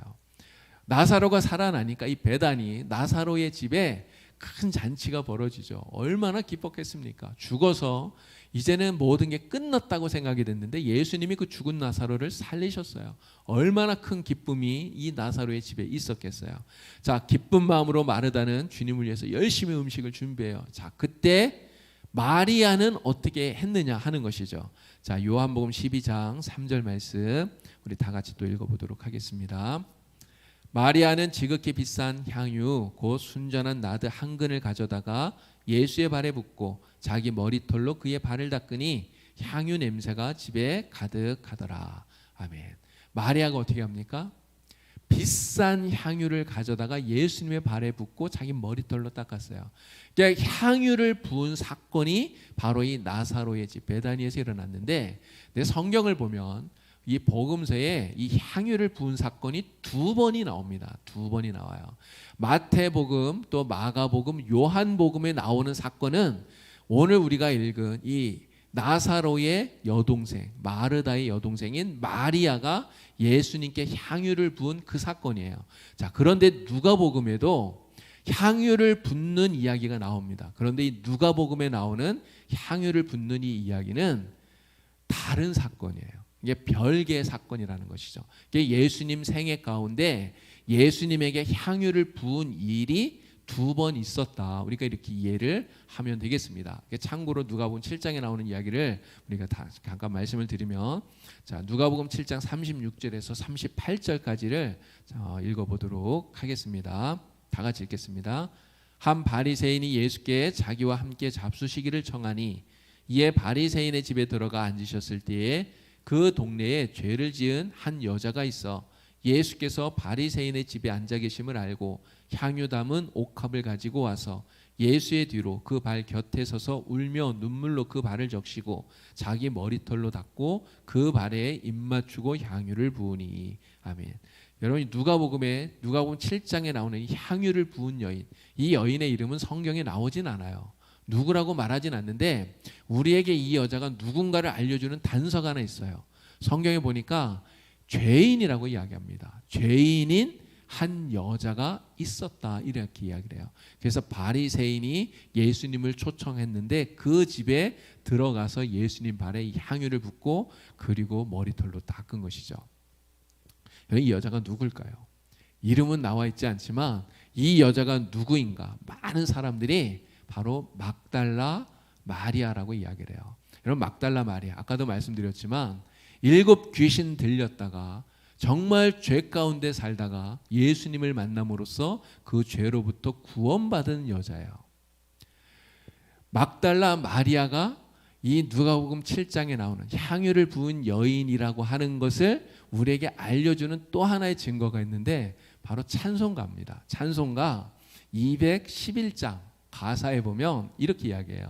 [SPEAKER 1] 나사로가 살아나니까 이 베다니, 나사로의 집에 큰 잔치가 벌어지죠. 얼마나 기뻤겠습니까? 죽어서 이제는 모든 게 끝났다고 생각이 됐는데 예수님이 그 죽은 나사로를 살리셨어요. 얼마나 큰 기쁨이 이 나사로의 집에 있었겠어요. 자, 기쁜 마음으로 마르다는 주님을 위해서 열심히 음식을 준비해요. 자, 그때 마리아는 어떻게 했느냐 하는 것이죠. 자, 요한복음 12장 3절 말씀 우리 다 같이 또 읽어보도록 하겠습니다. 마리아는 지극히 비싼 향유 곧 순전한 나드 한 근을 가져다가 예수의 발에 붓고 자기 머리털로 그의 발을 닦으니 향유 냄새가 집에 가득하더라. 아멘. 마리아가 어떻게 합니까? 비싼 향유를 가져다가 예수님의 발에 붓고 자기 머리털로 닦았어요. 그러니까 향유를 부은 사건이 바로 이 나사로의 집 베다니에서 일어났는데, 내 성경을 보면 이 복음서에 이 향유를 부은 사건이 2번이 나옵니다. 2번이 나와요. 마태복음 또 마가복음 요한복음에 나오는 사건은 오늘 우리가 읽은 이 나사로의 여동생 마르다의 여동생인 마리아가 예수님께 향유를 부은 그 사건이에요. 자, 그런데 누가복음에도 향유를 붓는 이야기가 나옵니다. 그런데 이 누가복음에 나오는 향유를 붓는 이 이야기는 다른 사건이에요. 이게 별개의 사건이라는 것이죠. 이게 예수님 생애 가운데 예수님에게 향유를 부은 일이 2번 있었다. 우리가 이렇게 이해를 하면 되겠습니다. 참고로 누가복음 7장에 나오는 이야기를 우리가 다 잠깐 말씀을 드리면, 자, 누가복음 7장 36절에서 38절까지를 읽어보도록 하겠습니다. 다 같이 읽겠습니다. 한 바리새인이 예수께 자기와 함께 잡수시기를 청하니 이에 바리새인의 집에 들어가 앉으셨을 때에 그 동네에 죄를 지은 한 여자가 있어 예수께서 바리새인의 집에 앉아 계심을 알고 향유 담은 옥합을 가지고 와서 예수의 뒤로 그 발 곁에 서서 울며 눈물로 그 발을 적시고 자기 머리털로 닦고 그 발에 입 맞추고 향유를 부으니. 아멘. 여러분, 누가복음 7장에 나오는 이 향유를 부은 여인, 이 여인의 이름은 성경에 나오진 않아요. 누구라고 말하진 않는데 우리에게 이 여자가 누군가를 알려주는 단서가 하나 있어요. 성경에 보니까 죄인이라고 이야기합니다. 죄인인 한 여자가 있었다, 이렇게 이야기를 해요. 그래서 바리새인이 예수님을 초청했는데 그 집에 들어가서 예수님 발에 이 향유를 붓고 그리고 머리털로 닦은 것이죠. 이 여자가 누굴까요? 이름은 나와 있지 않지만 이 여자가 누구인가? 많은 사람들이 바로 막달라 마리아라고 이야기를 해요. 여러분, 막달라 마리아, 아까도 말씀드렸지만 7 귀신 들렸다가 정말 죄 가운데 살다가 예수님을 만남으로써 그 죄로부터 구원받은 여자예요. 막달라 마리아가 이 누가복음 7장에 나오는 향유를 부은 여인이라고 하는 것을 우리에게 알려주는 또 하나의 증거가 있는데 바로 찬송가입니다. 찬송가 211장 가사에 보면 이렇게 이야기해요.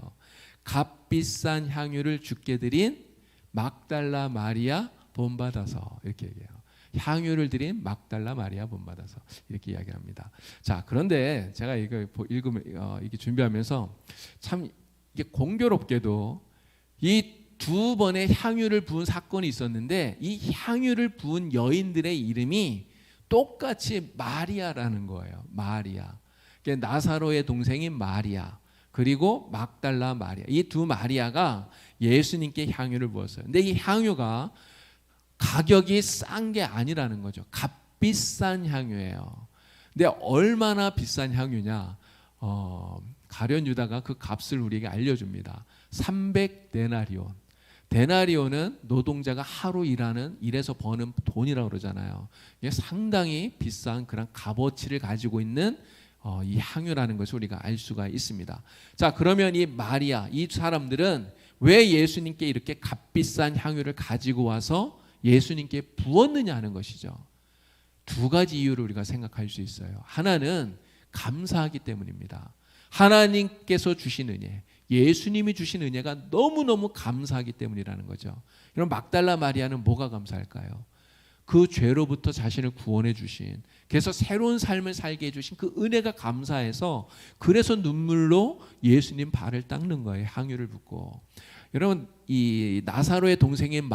[SPEAKER 1] 값비싼 향유를 주께 드린 막달라 마리아 본받아서, 이렇게 얘기해요. 향유를 드린 막달라 마리아 본받아서, 이렇게 이야기합니다. 자, 그런데 제가 이거 읽으면 이게 준비하면서 참 이게 공교롭게도 이 2번의 향유를 부은 사건이 있었는데 이 향유를 부은 여인들의 이름이 똑같이 마리아라는 거예요. 마리아. 나사로의 동생인 마리아, 그리고 막달라 마리아, 이 2 마리아가 예수님께 향유를 부었어요. 근데 이 향유가 가격이 싼 게 아니라는 거죠. 값비싼 향유예요. 근데 얼마나 비싼 향유냐? 가룟 유다가 그 값을 우리에게 알려줍니다. 300데나리온. 데나리온은 노동자가 하루 일해서 버는 돈이라고 그러잖아요. 이게 상당히 비싼 그런 값어치를 가지고 있는 이 향유라는 것을 우리가 알 수가 있습니다. 자, 그러면 이 마리아, 이 사람들은 왜 예수님께 이렇게 값비싼 향유를 가지고 와서 예수님께 부었느냐 하는 것이죠. 2가지 이유를 우리가 생각할 수 있어요. 하나는 감사하기 때문입니다. 하나님께서 주신 은혜, 예수님이 주신 은혜가 너무너무 감사하기 때문이라는 거죠. 그럼 막달라 마리아는 뭐가 감사할까요? 그 죄로부터 자신을 구원해 주신, 그래서 새로운 삶을 살게 해주신 그 은혜가 감사해서 그래서 눈물로 예수님 발을 닦는 거예요. 향유를 붓고. 여러분, 이 나사로의 동생인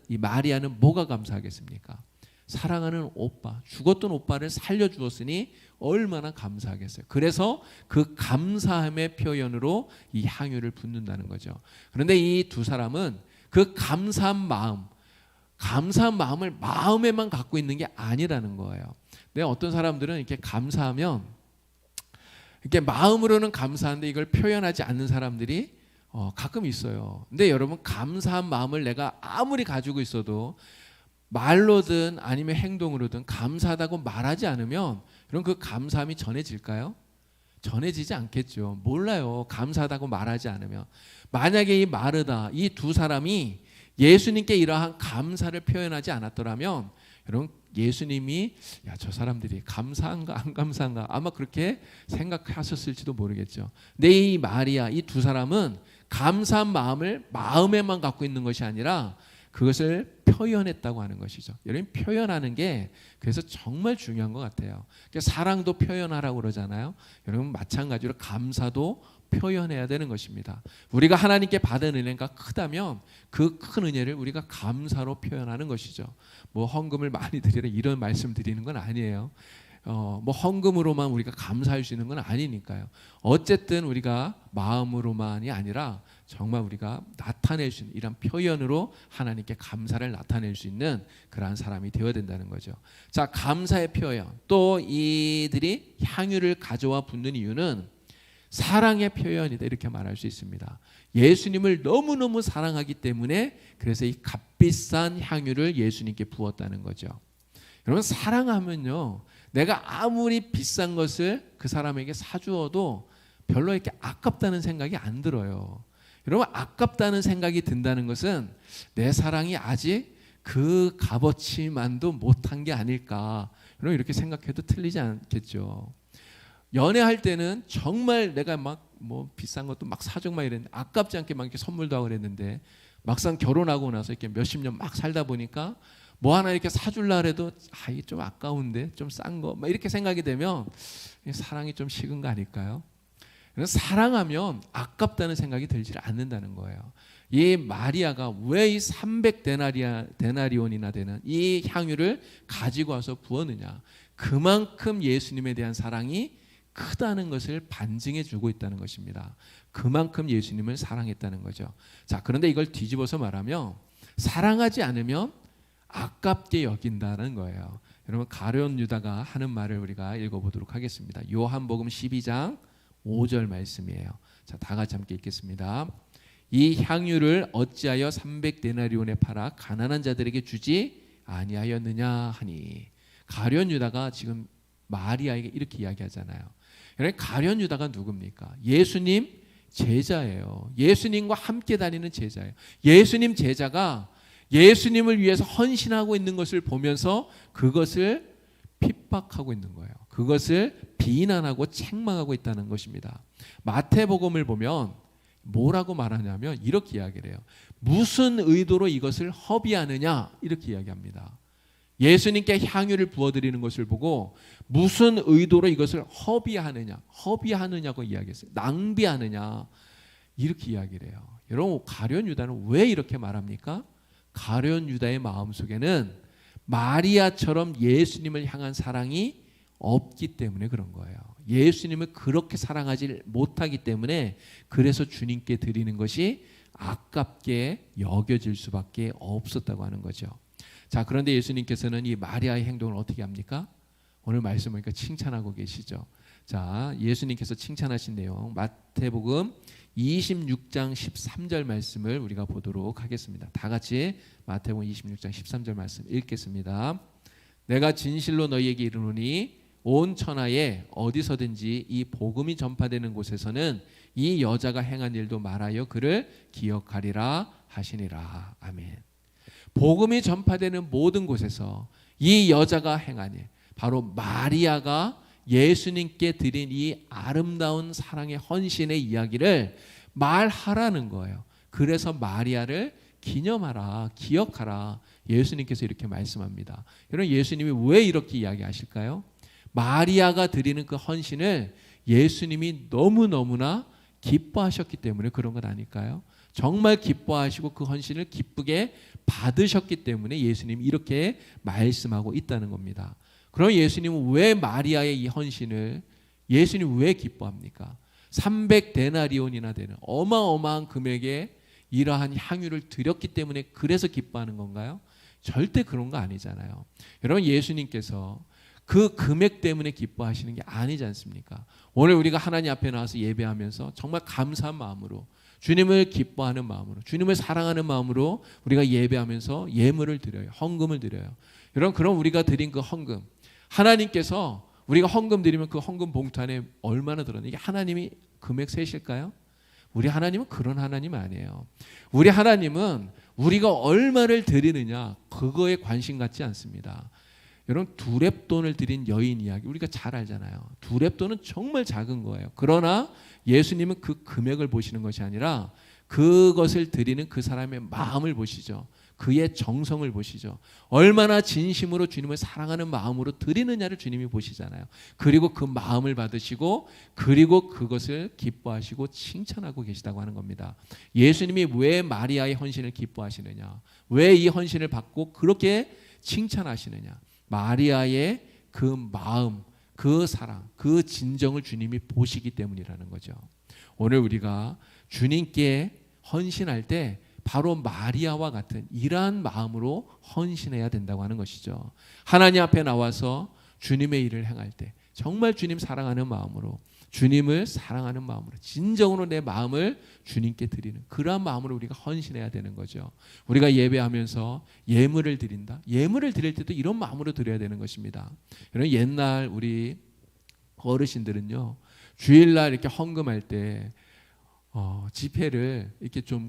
[SPEAKER 1] 이 마리아는 뭐가 감사하겠습니까? 사랑하는 오빠, 죽었던 오빠를 살려주었으니 얼마나 감사하겠어요. 그래서 그 감사함의 표현으로 이 향유를 붓는다는 거죠. 그런데 이 두 사람은 그 감사한 마음을 마음에만 갖고 있는 게 아니라는 거예요. 근데 어떤 사람들은 이렇게 감사하면 이렇게 마음으로는 감사한데 이걸 표현하지 않는 사람들이 가끔 있어요. 근데 여러분, 감사한 마음을 내가 아무리 가지고 있어도 말로든 아니면 행동으로든 감사하다고 말하지 않으면 그럼 그 감사함이 전해질까요? 전해지지 않겠죠. 몰라요. 감사하다고 말하지 않으면. 만약에 이 마르다, 이 두 사람이 예수님께 이러한 감사를 표현하지 않았더라면 여러분, 예수님이 저 사람들이 감사한가 안 감사한가 아마 그렇게 생각하셨을지도 모르겠죠. 근데 이 마리아, 이 두 사람은 감사한 마음을 마음에만 갖고 있는 것이 아니라 그것을 표현했다고 하는 것이죠. 여러분, 표현하는 게 그래서 정말 중요한 것 같아요. 사랑도 표현하라고 그러잖아요. 여러분, 마찬가지로 감사도 표현해야 되는 것입니다. 우리가 하나님께 받은 은혜가 크다면 그 큰 은혜를 우리가 감사로 표현하는 것이죠. 뭐 헌금을 많이 드리라 이런 말씀 드리는 건 아니에요. 뭐 헌금으로만 우리가 감사할 수 있는 건 아니니까요. 어쨌든 우리가 마음으로만이 아니라 정말 우리가 나타낼 수 있는 이런 표현으로 하나님께 감사를 나타낼 수 있는 그러한 사람이 되어야 된다는 거죠. 자, 감사의 표현. 또 이들이 향유를 가져와 붓는 이유는 사랑의 표현이다, 이렇게 말할 수 있습니다. 예수님을 너무너무 사랑하기 때문에 그래서 이 값비싼 향유를 예수님께 부었다는 거죠. 여러분, 사랑하면요, 내가 아무리 비싼 것을 그 사람에게 사주어도 별로 이렇게 아깝다는 생각이 안 들어요. 여러분, 아깝다는 생각이 든다는 것은 내 사랑이 아직 그 값어치만도 못한 게 아닐까, 여러분, 이렇게 생각해도 틀리지 않겠죠. 연애할 때는 정말 내가 막 뭐 비싼 것도 막 사주고 막 이랬는데 아깝지 않게 막 이렇게 선물도 하고 그랬는데 막상 결혼하고 나서 이렇게 몇십 년 막 살다 보니까 뭐 하나 이렇게 사줄라 그래도 이게 좀 아까운데 좀 싼 거 막 이렇게 생각이 되면 사랑이 좀 식은 거 아닐까요? 사랑하면 아깝다는 생각이 들지 않는다는 거예요. 이 마리아가 왜 이 300데나리온이나 되는 이 향유를 가지고 와서 부었느냐? 그만큼 예수님에 대한 사랑이 크다는 것을 반증해 주고 있다는 것입니다. 그만큼 예수님을 사랑했다는 거죠. 자, 그런데 이걸 뒤집어서 말하면 사랑하지 않으면 아깝게 여긴다는 거예요. 여러분, 가룟 유다가 하는 말을 우리가 읽어보도록 하겠습니다. 요한복음 12장 5절 말씀이에요. 자, 다 같이 함께 읽겠습니다. 이 향유를 어찌하여 300데나리온에 팔아 가난한 자들에게 주지 아니하였느냐 하니. 가룟 유다가 지금 마리아에게 이렇게 이야기하잖아요. 그러니까 가룟 유다가 누굽니까? 예수님 제자예요. 예수님과 함께 다니는 제자예요. 예수님 제자가 예수님을 위해서 헌신하고 있는 것을 보면서 그것을 핍박하고 있는 거예요. 그것을 비난하고 책망하고 있다는 것입니다. 마태복음을 보면 뭐라고 말하냐면 이렇게 이야기를 해요. 무슨 의도로 이것을 허비하느냐, 이렇게 이야기합니다. 예수님께 향유를 부어드리는 것을 보고 무슨 의도로 이것을 허비하느냐고 이야기했어요. 낭비하느냐, 이렇게 이야기를 해요. 여러분, 가룟 유다는 왜 이렇게 말합니까? 가룟 유다의 마음속에는 마리아처럼 예수님을 향한 사랑이 없기 때문에 그런 거예요. 예수님을 그렇게 사랑하지 못하기 때문에 그래서 주님께 드리는 것이 아깝게 여겨질 수밖에 없었다고 하는 거죠. 자, 그런데 예수님께서는 이 마리아의 행동을 어떻게 합니까? 오늘 말씀 보니까 칭찬하고 계시죠. 자, 예수님께서 칭찬하신 내용 마태복음 26장 13절 말씀을 우리가 보도록 하겠습니다. 다 같이 마태복음 26장 13절 말씀 읽겠습니다. 내가 진실로 너희에게 이르노니 온 천하에 어디서든지 이 복음이 전파되는 곳에서는 이 여자가 행한 일도 말하여 그를 기억하리라 하시니라. 아멘. 복음이 전파되는 모든 곳에서 이 여자가 행한 일, 바로 마리아가 예수님께 드린 이 아름다운 사랑의 헌신의 이야기를 말하라는 거예요. 그래서 마리아를 기념하라, 기억하라, 예수님께서 이렇게 말씀합니다. 여러분, 예수님이 왜 이렇게 이야기하실까요? 마리아가 드리는 그 헌신을 예수님이 너무너무나 기뻐하셨기 때문에 그런 것 아닐까요? 정말 기뻐하시고 그 헌신을 기쁘게 받으셨기 때문에 예수님이 이렇게 말씀하고 있다는 겁니다. 그럼 예수님은 왜 마리아의 이 헌신을 예수님 왜 기뻐합니까? 300데나리온이나 되는 어마어마한 금액의 이러한 향유를 드렸기 때문에 그래서 기뻐하는 건가요? 절대 그런 거 아니잖아요. 여러분, 예수님께서 그 금액 때문에 기뻐하시는 게 아니지 않습니까? 오늘 우리가 하나님 앞에 나와서 예배하면서 정말 감사한 마음으로, 주님을 기뻐하는 마음으로, 주님을 사랑하는 마음으로 우리가 예배하면서 예물을 드려요. 헌금을 드려요. 여러분, 그럼 우리가 드린 그 헌금, 하나님께서 우리가 헌금 드리면 그 헌금 봉투 안에 얼마나 들었나? 이게 하나님이 금액 세실까요? 우리 하나님은 그런 하나님 아니에요. 우리 하나님은 우리가 얼마를 드리느냐 그거에 관심 갖지 않습니다. 여러분, 두렙돈을 드린 여인 이야기 우리가 잘 알잖아요. 두렙돈은 정말 작은 거예요. 그러나 예수님은 그 금액을 보시는 것이 아니라 그것을 드리는 그 사람의 마음을 보시죠. 그의 정성을 보시죠. 얼마나 진심으로 주님을 사랑하는 마음으로 드리느냐를 주님이 보시잖아요. 그리고 그 마음을 받으시고 그리고 그것을 기뻐하시고 칭찬하고 계시다고 하는 겁니다. 예수님이 왜 마리아의 헌신을 기뻐하시느냐, 왜 이 헌신을 받고 그렇게 칭찬하시느냐, 마리아의 그 마음, 그 사랑, 그 진정을 주님이 보시기 때문이라는 거죠. 오늘 우리가 주님께 헌신할 때 바로 마리아와 같은 이러한 마음으로 헌신해야 된다고 하는 것이죠. 하나님 앞에 나와서 주님의 일을 행할 때 정말 주님 사랑하는 마음으로, 주님을 사랑하는 마음으로 진정으로 내 마음을 주님께 드리는 그러한 마음으로 우리가 헌신해야 되는 거죠. 우리가 예배하면서 예물을 드린다. 예물을 드릴 때도 이런 마음으로 드려야 되는 것입니다. 여러분, 옛날 우리 어르신들은요, 주일날 이렇게 헌금할 때 지폐를 이렇게 좀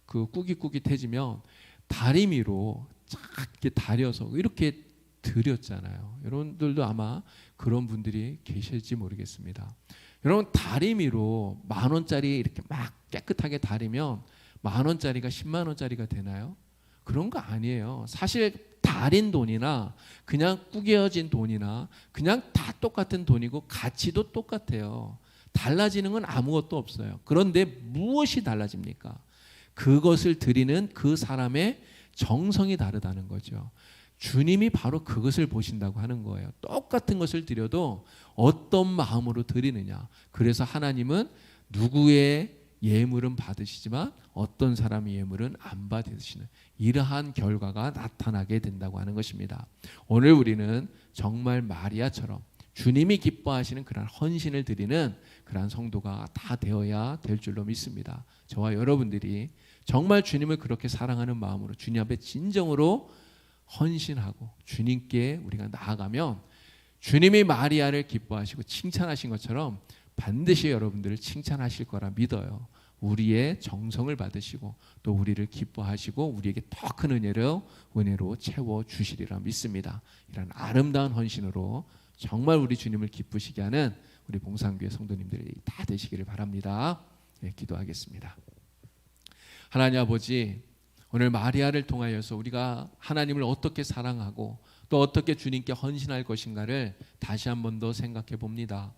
[SPEAKER 1] 그 꾸깃꾸깃해지면 다리미로 쫙 이렇게 다려서 이렇게 드렸잖아요. 여러분들도 아마 그런 분들이 계실지 모르겠습니다. 여러분, 다리미로 10,000원짜리 이렇게 막 깨끗하게 다리면 10,000원짜리가 100,000원짜리가 되나요? 그런 거 아니에요. 사실 다린 돈이나 그냥 구겨진 돈이나 그냥 다 똑같은 돈이고 가치도 똑같아요. 달라지는 건 아무것도 없어요. 그런데 무엇이 달라집니까? 그것을 드리는 그 사람의 정성이 다르다는 거죠. 주님이 바로 그것을 보신다고 하는 거예요. 똑같은 것을 드려도 어떤 마음으로 드리느냐. 그래서 하나님은 누구의 예물은 받으시지만 어떤 사람의 예물은 안 받으시는 이러한 결과가 나타나게 된다고 하는 것입니다. 오늘 우리는 정말 마리아처럼 주님이 기뻐하시는 그런 헌신을 드리는 그런 성도가 다 되어야 될 줄로 믿습니다. 저와 여러분들이 정말 주님을 그렇게 사랑하는 마음으로 주님 앞에 진정으로 헌신하고 주님께 우리가 나아가면 주님이 마리아를 기뻐하시고 칭찬하신 것처럼 반드시 여러분들을 칭찬하실 거라 믿어요. 우리의 정성을 받으시고 또 우리를 기뻐하시고 우리에게 더 큰 은혜로 채워주시리라 믿습니다. 이런 아름다운 헌신으로 정말 우리 주님을 기쁘시게 하는 우리 봉산교회 성도님들이 다 되시기를 바랍니다. 네, 기도하겠습니다. 하나님 아버지, 오늘 마리아를 통하여서 우리가 하나님을 어떻게 사랑하고 또 어떻게 주님께 헌신할 것인가를 다시 한 번 더 생각해 봅니다.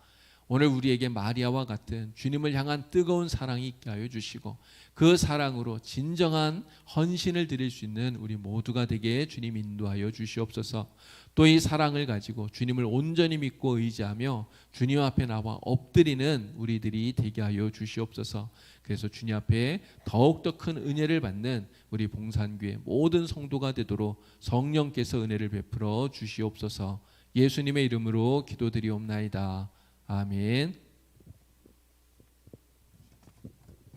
[SPEAKER 1] 오늘 우리에게 마리아와 같은 주님을 향한 뜨거운 사랑이 있게 하여 주시고 그 사랑으로 진정한 헌신을 드릴 수 있는 우리 모두가 되게 주님 인도하여 주시옵소서. 또 이 사랑을 가지고 주님을 온전히 믿고 의지하며 주님 앞에 나와 엎드리는 우리들이 되게 하여 주시옵소서. 그래서 주님 앞에 더욱더 큰 은혜를 받는 우리 봉산교회 모든 성도가 되도록 성령께서 은혜를 베풀어 주시옵소서. 예수님의 이름으로 기도드리옵나이다. 아멘.